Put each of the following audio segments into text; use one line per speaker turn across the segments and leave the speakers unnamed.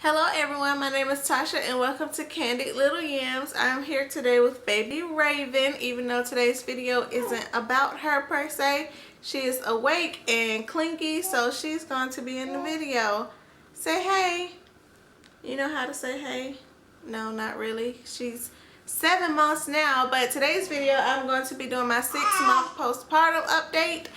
Hello everyone, my name is Tasha and welcome to Candied Little Yams. I'm here today with baby Raven. Even though today's video isn't about her per se, she is awake and clingy, so she's going to be in the video. Say hey. You know how to say hey? No, not really. She's 7 months now, but today's video I'm going to be doing my 6-month postpartum update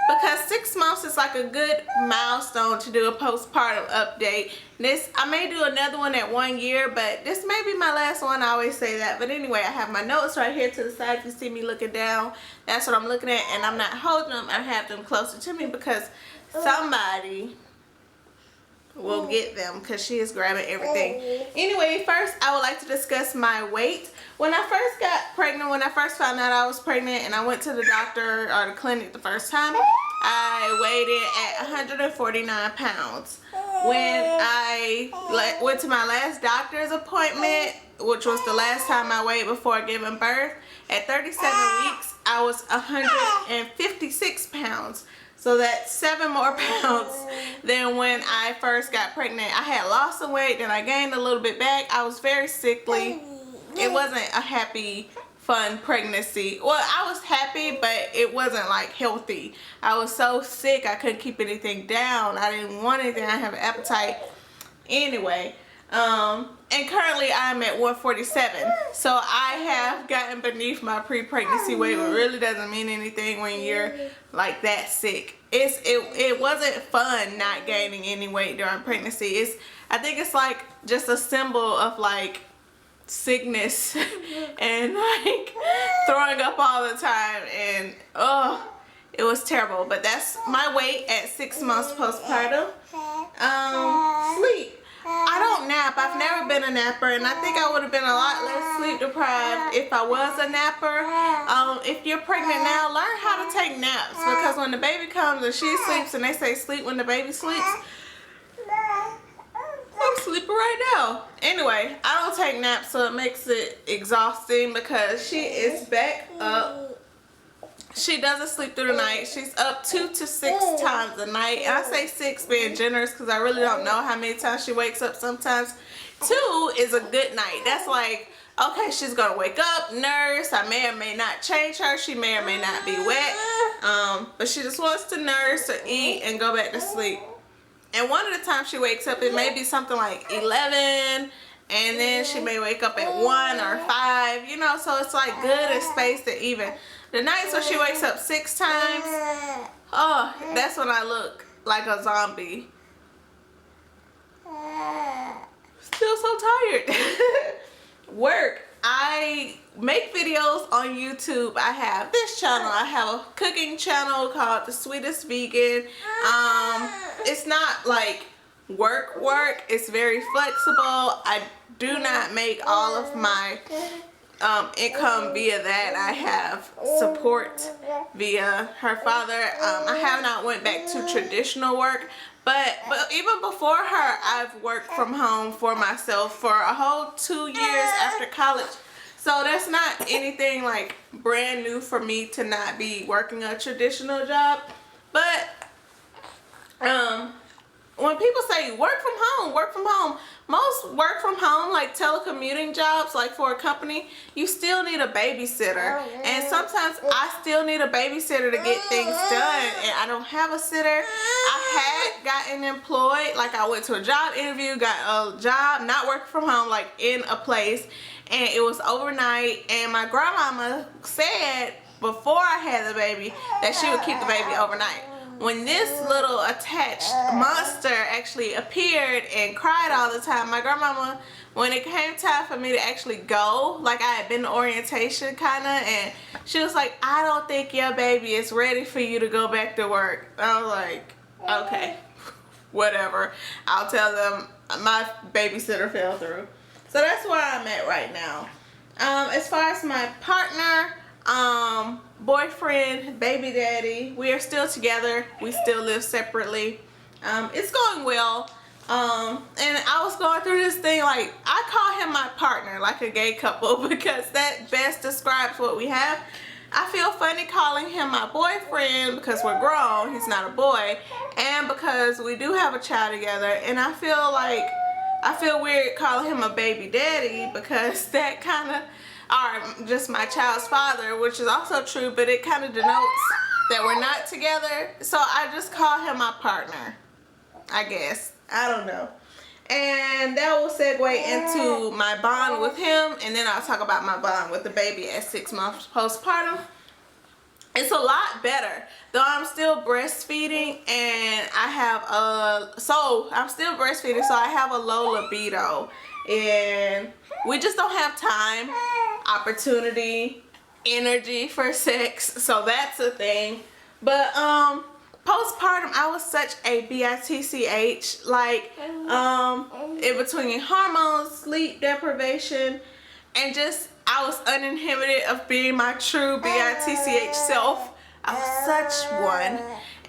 because 6 months is like a good milestone to do a postpartum update. I may do another one at 1 year, but this may be my last one. I always say that, but anyway, I have my notes right here to the side. If you see me looking down, that's what I'm looking at, and I'm not holding them. I have them closer to me because somebody will get them because she is grabbing everything. Anyway, first I would like to discuss my weight. When I first got pregnant, when I first found out I was pregnant and I went to the doctor or the clinic the first time, I weighed in at 149 pounds. When I went to my last doctor's appointment, which was the last time I weighed before giving birth, at 37 weeks I was 156 pounds. So that's 7 more pounds than when I first got pregnant. I had lost some weight, then I gained a little bit back. I was very sickly. It wasn't a happy, fun pregnancy. Well, I was happy, but it wasn't like healthy. I was so sick, I couldn't keep anything down. I didn't want anything. I have an appetite. Anyway, and currently I'm at 147. So I have gotten beneath my pre-pregnancy weight, but really doesn't mean anything when you're like that sick. It wasn't fun not gaining any weight during pregnancy. I think it's like just a symbol of like sickness and like throwing up all the time, and it was terrible. But that's my weight at 6 months postpartum. Sleep. I don't nap. I've never been a napper, and I think I would have been a lot less sleep deprived if I was a napper. If you're pregnant now, learn how to take naps, because when the baby comes and she sleeps, and they say sleep when the baby sleeps, I'm sleeping right now. Anyway, I don't take naps, so it makes it exhausting because she is back up. She doesn't sleep through the night. She's up 2 to 6 times a night. And I say 6 being generous because I really don't know how many times she wakes up sometimes. 2 is a good night. That's like, okay, she's going to wake up, nurse. I may or may not change her. She may or may not be wet. But she just wants to nurse or eat and go back to sleep. And one of the times she wakes up, it may be something like 11. And then she may wake up at 1 or 5. You know, so it's like good and spaced and even. The nights when she wakes up 6 times, oh, that's when I look like a zombie. Still so tired. Work. I make videos on YouTube. I have this channel. I have a cooking channel called The Sweetest Vegan. It's not like work. It's very flexible. I do not make all of my income via that. I have support via her father. I have not went back to traditional work, but even before her, I've worked from home for myself for a whole 2 years after college. So that's not anything like brand new for me to not be working a traditional job. But when people say work from home, most work from home, like telecommuting jobs, like for a company, you still need a babysitter. And sometimes I still need a babysitter to get things done, and I don't have a sitter. I had gotten employed, like I went to a job interview, got a job, not working from home, like in a place, and it was overnight, and my grandmama said before I had the baby that she would keep the baby overnight. When this little attached monster actually appeared and cried all the time, my grandmama, when it came time for me to actually go, like I had been to orientation kind of, and she was like, I don't think your baby is ready for you to go back to work. I was like, okay, whatever. I'll tell them my babysitter fell through. So that's where I'm at right now. As far as my partner, boyfriend, baby daddy, we are still together. We still live separately. It's going well. And I was going through this thing, like, I call him my partner, like a gay couple, because that best describes what we have. I feel funny calling him my boyfriend because we're grown, he's not a boy, and because we do have a child together, and I feel like I feel weird calling him a baby daddy because that kind of, or just my child's father, which is also true, but it kind of denotes that we're not together. So I just call him my partner, I guess. I don't know. And that will segue into my bond with him, and then I'll talk about my bond with the baby at 6 months postpartum. It's a lot better, though I'm still breastfeeding, and I have I'm still breastfeeding, so I have a low libido, and we just don't have time, opportunity, energy for sex, so that's a thing. But postpartum, I was such a bitch, like in between hormones, sleep deprivation, and just I was uninhibited of being my true bitch self. I was such one,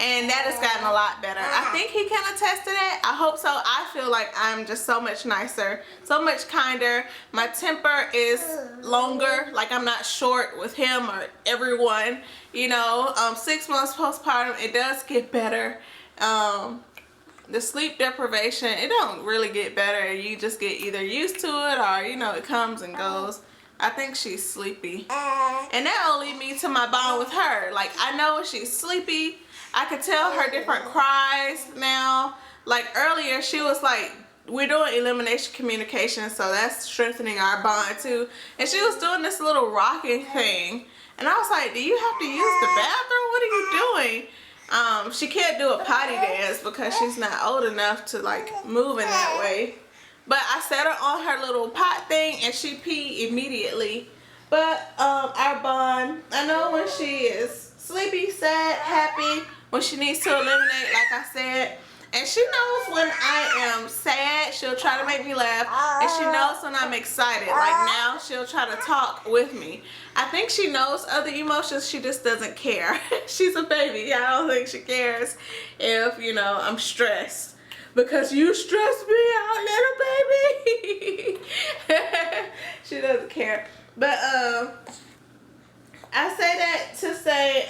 and that has gotten a lot better. I think he can attest to that. I hope so. I feel like I'm just so much nicer, so much kinder. My temper is longer, like I'm not short with him or everyone. You know, 6 months postpartum, it does get better. The sleep deprivation, it don't really get better. You just get either used to it or, you know, it comes and goes. I think she's sleepy. And that will lead me to my bond with her. Like, I know when she's sleepy. I could tell her different cries now. Like earlier, she was like, we're doing elimination communication, so that's strengthening our bond too. And she was doing this little rocking thing. And I was like, do you have to use the bathroom? What are you doing? She can't do a potty dance because she's not old enough to like move in that way. But I set her on her little pot thing and she peed immediately. But our bond, I know when she is sleepy, sad, happy, when she needs to eliminate, like I said. And she knows when I am sad, she'll try to make me laugh. And she knows when I'm excited. Like now, she'll try to talk with me. I think she knows other emotions, she just doesn't care. She's a baby. I don't think she cares if, you know, I'm stressed. Because you stress me out, little baby. She doesn't care. But I say that to say,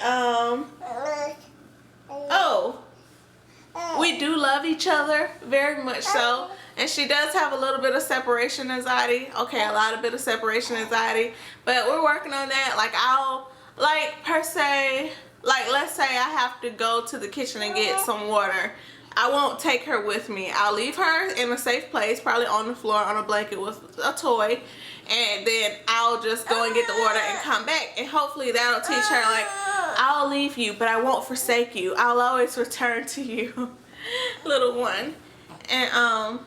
we do love each other, very much so. And she does have a little bit of separation anxiety. Okay, a lot of bit of separation anxiety. But we're working on that. Like I'll, like per se, like let's say I have to go to the kitchen and get some water. I won't take her with me. I'll leave her in a safe place, probably on the floor on a blanket with a toy, and then I'll just go and get the water and come back, and hopefully that'll teach her like, I'll leave you, but I won't forsake you. I'll always return to you, little one. And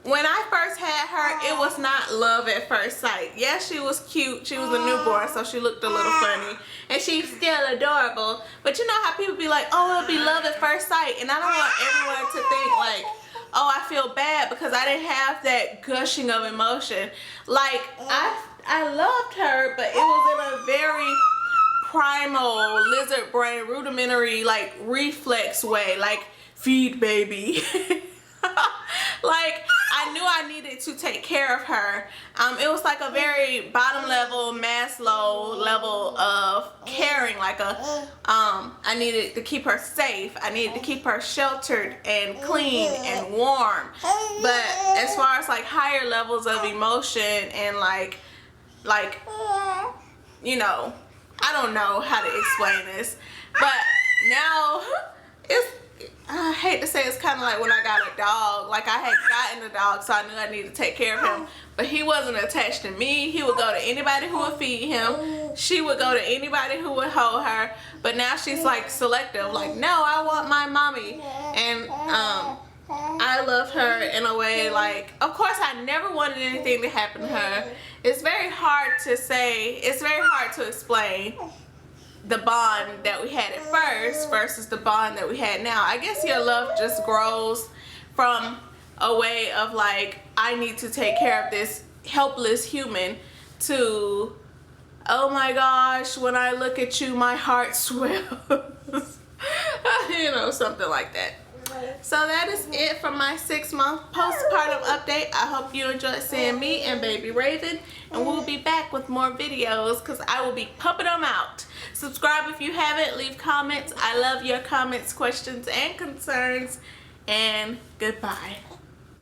when I first had her, it was not love at first sight. Yes, she was cute. She was a newborn, so she looked a little funny. And she's still adorable. But you know how people be like, oh, it'll be love at first sight. And I don't want everyone to think like, oh, I feel bad because I didn't have that gushing of emotion. Like, I loved her, but it was in a very primal, lizard brain, rudimentary, like, reflex way. Like, feed baby. Like, I knew I needed to take care of her. It was like a very bottom level, Maslow level of caring. Like I needed to keep her safe. I needed to keep her sheltered and clean and warm. But as far as like higher levels of emotion and like, you know, I don't know how to explain this. But now it's, I hate to say it's kind of like when I got a dog. Like I had gotten a dog, so I knew I needed to take care of him. But he wasn't attached to me. He would go to anybody who would feed him. She would go to anybody who would hold her. But now she's like selective. Like, no, I want my mommy. And I love her in a way like, of course I never wanted anything to happen to her. It's very hard to say. It's very hard to explain the bond that we had at first versus the bond that we had now. I guess your love just grows from a way of like, I need to take care of this helpless human, to, oh my gosh, when I look at you my heart swells. You know, something like that. So that is it for my 6-month postpartum update. I hope you enjoyed seeing me and baby Raven, and we'll be back with more videos because I will be pumping them out. Subscribe if you haven't, leave comments. I love your comments, questions, and concerns, and goodbye.